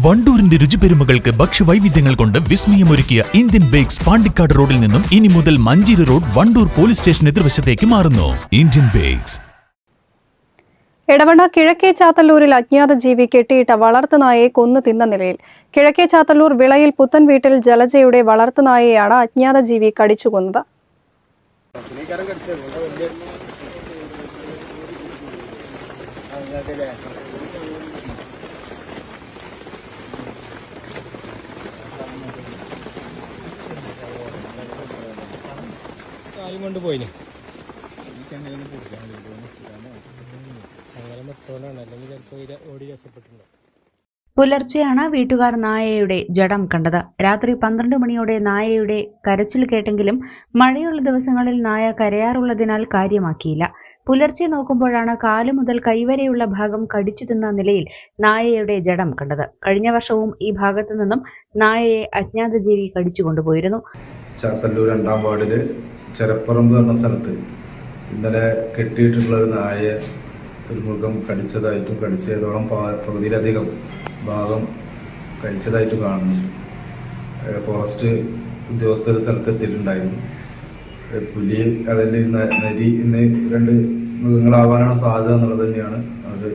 വണ്ടൂരിന്റെ രുചിപെരുമകൾക്ക് ഭക്ഷ്യവൈവിധ്യങ്ങൾ കൊണ്ട് വിസ്മയമൊരുക്കിയ Indian bakes Pandikkad റോഡിൽ നിന്നും ഇനി മുതൽ Manjeri road Wandoor police station എതിർവശത്തേക്ക് മാറുന്നു. Indian bakes. എടവണ്ണ കിഴക്കേ ചാത്തല്ലൂരിൽ അജ്ഞാത ജീവി കെട്ടിയിട്ട വളർത്തുനായയെ കൊന്നു തിന്ന നിലയിൽ. കിഴക്കേ ചാത്തല്ലൂർ വിളയിൽ പുത്തൻ വീട്ടിൽ ജലജയുടെ വളർത്തുനായയെയാണ് അജ്ഞാത ജീവി കടിച്ചു കൊന്നത്. കൊണ്ടുപോയിന് പുലർച്ചെയാണ് വീട്ടുകാർ നായയുടെ ജഡം കണ്ടത്. രാത്രി 12 മണിയോടെ നായയുടെ കരച്ചിൽ കേട്ടെങ്കിലും മഴയുള്ള ദിവസങ്ങളിൽ നായ കരയാറുള്ളതിനാൽ കാര്യമാക്കിയില്ല. പുലർച്ചെ നോക്കുമ്പോഴാണ് കാലു മുതൽ കൈവരെയുള്ള ഭാഗം കടിച്ചു തിന്ന നിലയിൽ നായയുടെ ജഡം കണ്ടത്. കഴിഞ്ഞ വർഷവും ഈ ഭാഗത്തു നിന്നും നായയെ അജ്ഞാത ജീവി കടിച്ചു കൊണ്ടുപോയിരുന്നു. ചാത്തല്ലൂർ 2-ാം വാർഡില് ചെരപ്പറമ്പ് എന്ന സ്ഥലത്ത് ഇന്നലെ കെട്ടിയിട്ടുള്ള ഒരു നായയെ ഒരു മൃഗം കടിച്ചതായിട്ടും കടിച്ചതോളം പകുതിയിലധികം ഭാഗം കഴിച്ചതായിട്ടും കാണുന്നു. ഫോറസ്റ്റ് ഉദ്യോഗസ്ഥർ സ്ഥലത്ത് എത്തിയിട്ടുണ്ടായിരുന്നു. പുലി അതിൽ നരി എന്നീ 2 മൃഗങ്ങളാവാനാണ് സാധ്യത എന്നുള്ളത് തന്നെയാണ്. അത്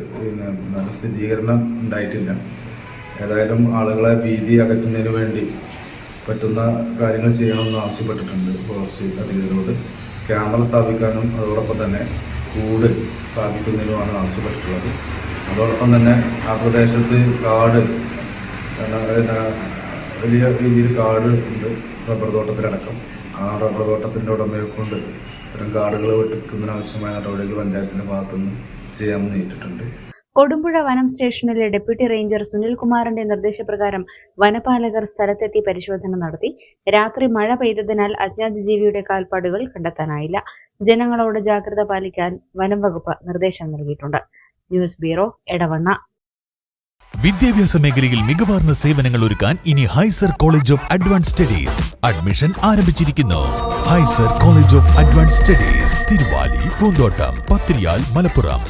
നല്ല സ്ഥിരീകരണം ഉണ്ടായിട്ടില്ല. ഏതായാലും ആളുകളെ ഭീതി അകറ്റുന്നതിന് വേണ്ടി പറ്റുന്ന കാര്യങ്ങൾ ചെയ്യണമെന്ന് ആവശ്യപ്പെട്ടിട്ടുണ്ട് ഫോറസ്റ്റ് അധികൃതരോട്. ക്യാമറ സ്ഥാപിക്കാനും അതോടൊപ്പം തന്നെ കൂട് സ്ഥാപിക്കുന്നതിനുമാണ് ആവശ്യപ്പെട്ടിട്ടുള്ളത്. അതോടൊപ്പം തന്നെ ആ പ്രദേശത്ത് കാട് വലിയ രീതിയിൽ കാട് ഉണ്ട്, റബ്ബർ തോട്ടത്തിലടക്കം. ആ റബ്ബർ തോട്ടത്തിൻ്റെ ഉടമയെ കൊണ്ട് ഇത്തരം കാടുകൾ വെട്ടിക്കുന്നതിനാവശ്യമായ നടപടികൾ പഞ്ചായത്തിൻ്റെ ഭാഗത്തുനിന്ന് ചെയ്യാമെന്ന് ഏറ്റിട്ടുണ്ട്. കൊടുമ്പുഴ വനം സ്റ്റേഷനിലെ ഡെപ്യൂട്ടി റേഞ്ചർ സുനിൽകുമാറിന്റെ നിർദ്ദേശപ്രകാരം വനപാലകർ സ്ഥലത്തെത്തി പരിശോധന നടത്തി. രാത്രി മഴ പെയ്തതിനാൽ അജ്ഞാത ജീവിയുടെ കാൽപ്പാടുകൾ കണ്ടെത്താനായില്ല. ജനങ്ങളോട് ജാഗ്രത പാലിക്കാൻ വനം വകുപ്പ് നിർദ്ദേശം നൽകിയിട്ടുണ്ട്. News bureau, Edavanna. വിദ്യാഭ്യാസ മേഖലയിൽ മികവാർന്ന സേവനങ്ങൾ ഒരുക്കാൻ ഇനി Hysar college of advance studies admission ആരംഭിച്ചിരിക്കുന്നു. Hysar college of advance studies Thiruvali, Poonthottam, Pathiriyal, Malappuram.